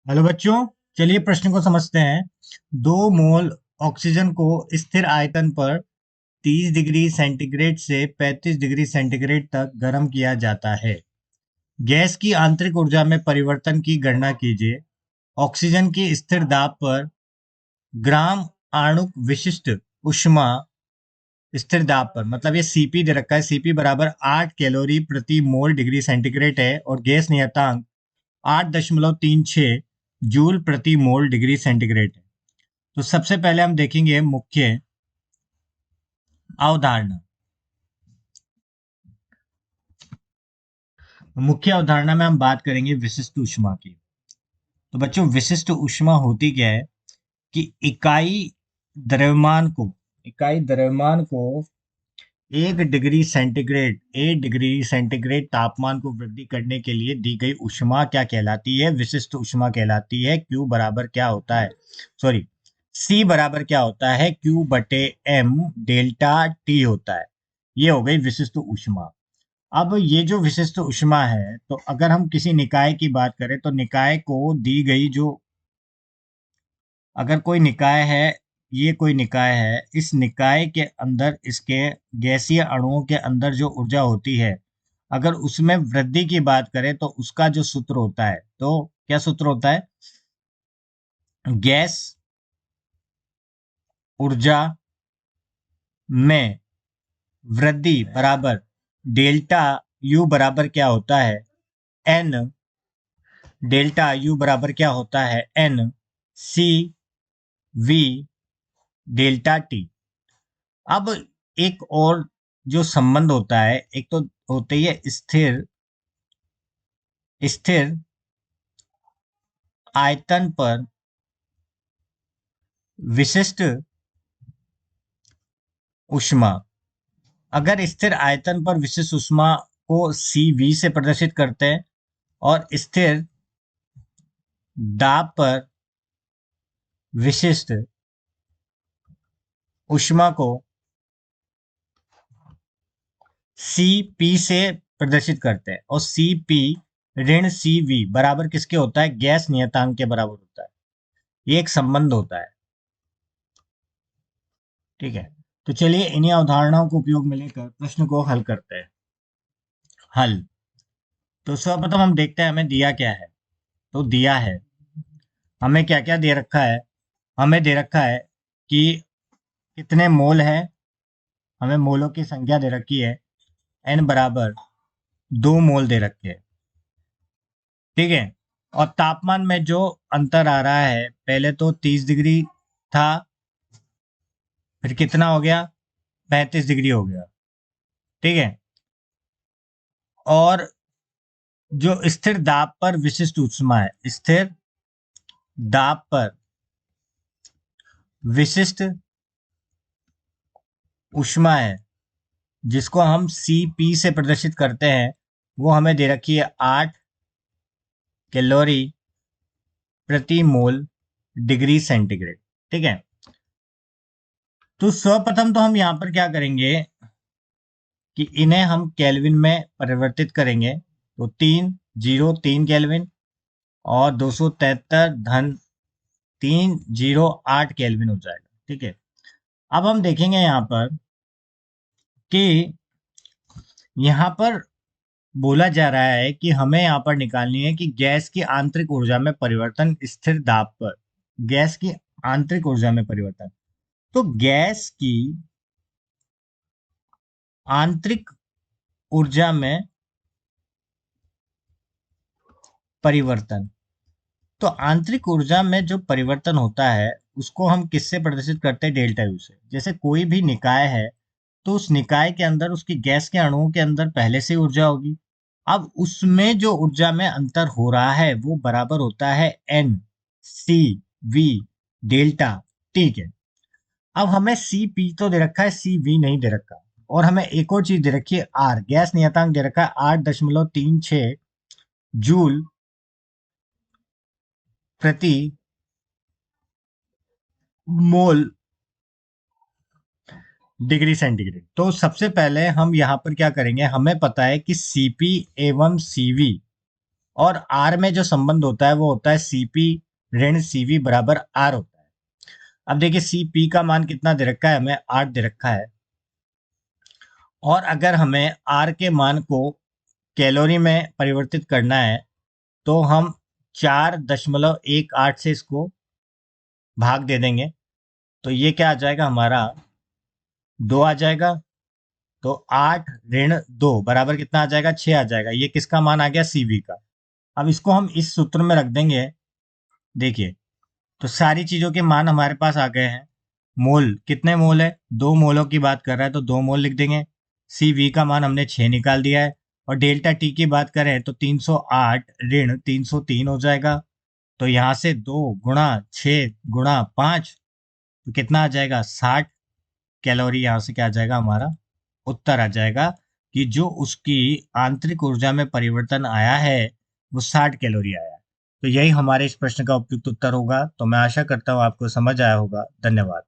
Hello बच्चों, चलिए प्रश्न को समझते हैं। 2 मोल ऑक्सीजन को स्थिर आयतन पर 30 डिग्री सेंटीग्रेड से 35 डिग्री सेंटीग्रेड तक गर्म किया जाता है। गैस की आंतरिक ऊर्जा में परिवर्तन की गणना कीजिए। ऑक्सीजन की स्थिर दाब पर ग्राम आणुक विशिष्ट ऊष्मा स्थिर दाब पर, मतलब ये सीपी दे रखा है। सीपी बराबर 8 कैलोरी प्रति मोल डिग्री सेंटीग्रेड है और गैस नियतांक 8.36 जूल प्रति मोल डिग्री सेंटीग्रेड है। तो सबसे पहले हम देखेंगे मुख्य अवधारणा। मुख्य अवधारणा में हम बात करेंगे विशिष्ट ऊष्मा की। तो बच्चों, विशिष्ट ऊष्मा होती क्या है कि इकाई द्रव्यमान को 1 डिग्री सेंटीग्रेड तापमान को वृद्धि करने के लिए दी गई ऊष्मा क्या कहलाती है? विशिष्ट ऊष्मा कहलाती है। क्यू बराबर क्या होता है, सॉरी, सी बराबर क्या होता है? क्यू बटे एम डेल्टा टी होता है। ये हो गई विशिष्ट ऊष्मा। अब ये जो विशिष्ट ऊष्मा है, तो अगर हम किसी निकाय की बात करें तो निकाय को दी गई जो, अगर कोई निकाय है, ये कोई निकाय है, इस निकाय के अंदर इसके गैसीय अणुओं के अंदर जो ऊर्जा होती है, अगर उसमें वृद्धि की बात करें तो उसका जो सूत्र होता है, तो क्या सूत्र होता है? गैस ऊर्जा में वृद्धि बराबर डेल्टा यू बराबर क्या होता है? एन डेल्टा यू बराबर क्या होता है? N C v delta T. अब एक और जो संबंध होता है, एक तो होती है स्थिर स्थिर आयतन पर विशिष्ट ऊष्मा। अगर स्थिर आयतन पर विशिष्ट ऊष्मा को CV से प्रदर्शित करते हैं और स्थिर दाब पर विशिष्ट ऊष्मा को CP से प्रदर्शित करते हैं, और CP ऋण CV बराबर किसके होता है? गैस नियतांक के बराबर होता है। ये एक संबंध होता है, ठीक है। तो चलिए इन्हीं अवधारणाओं को उपयोग में लेकर प्रश्न को हल करते हैं। हल। तो सर्वप्रथम हम देखते हैं हमें दिया क्या है। तो दिया है, हमें क्या क्या दे रखा है। हमें दे रखा है कि कितने मोल है, हमें मोलों की संख्या दे रखी है। n बराबर 2 मोल दे रखे हैं, ठीक है। और तापमान में जो अंतर आ रहा है, पहले तो 30 डिग्री था, फिर कितना हो गया? 35 डिग्री हो गया, ठीक है। और जो स्थिर दाब पर विशिष्ट ऊष्मा है, स्थिर दाब पर विशिष्ट ऊष्मा है, जिसको हम CP से प्रदर्शित करते हैं, वो हमें दे रखी है 8 कैलोरी प्रति मोल डिग्री सेंटीग्रेड, ठीक है। तो सर्वप्रथम तो हम यहाँ पर क्या करेंगे कि इन्हें हम केल्विन में परिवर्तित करेंगे। तो 3 और 273 धन 308 केल्विन हो जाएगा, ठीक है। अब हम देखेंगे यहाँ पर कि यहाँ पर बोला जा रहा है कि हमें यहाँ पर निकालनी है कि गैस की आंतरिक ऊर्जा में परिवर्तन स्थिर दाब पर, गैस की आंतरिक ऊर्जा में परिवर्तन। तो गैस की आंतरिक ऊर्जा में परिवर्तन, तो आंतरिक ऊर्जा में जो परिवर्तन होता है उसको हम किससे प्रदर्शित करते हैं? डेल्टा यू से। जैसे कोई भी निकाय है, तो उस निकाय के अंदर उसकी गैस के अणुओं के अंदर पहले से ऊर्जा होगी। अब उसमें जो ऊर्जा में अंतर हो रहा है वो बराबर होता है एन सी वी डेल्टा, ठीक है। अब हमें सी पी तो दे रखा है, सी वी नहीं दे रखा, और हमें एक और चीज दे रखी है, आर गैस नियतांक दे रखा है 8.36 जूल प्रति मोल डिग्री सेंटीग्रेड। तो सबसे पहले हम यहाँ पर क्या करेंगे, हमें पता है कि Cp एवं Cv और आर में जो संबंध होता है वो होता है सीपी ऋण सीवी बराबर आर होता है। अब देखिए सीपी का मान कितना दे रखा है, हमें 8 दे रखा है, और अगर हमें आर के मान को कैलोरी में परिवर्तित करना है तो हम 4.18 से इसको भाग दे देंगे, तो ये क्या आ जाएगा हमारा 2 आ जाएगा। तो 8 ऋण 2 बराबर कितना आ जाएगा, 6 आ जाएगा। ये किसका मान आ गया, सीवी का। अब इसको हम इस सूत्र में रख देंगे। देखिए, तो सारी चीजों के मान हमारे पास आ गए हैं। मोल कितने मोल है, 2 मोलों की बात कर रहा है तो 2 मोल लिख देंगे। सीवी का मान हमने 6 निकाल दिया है। और डेल्टा टी की बात करें तो 308 ऋण 303 हो जाएगा। तो यहाँ से 2 गुणा 6 गुणा 5, तो कितना आ जाएगा 60 कैलोरी। यहाँ से क्या आ जाएगा, हमारा उत्तर आ जाएगा कि जो उसकी आंतरिक ऊर्जा में परिवर्तन आया है वो 60 कैलोरी आया है। तो यही हमारे इस प्रश्न का उपयुक्त उत्तर होगा। तो मैं आशा करता हूँ आपको समझ आया होगा। धन्यवाद।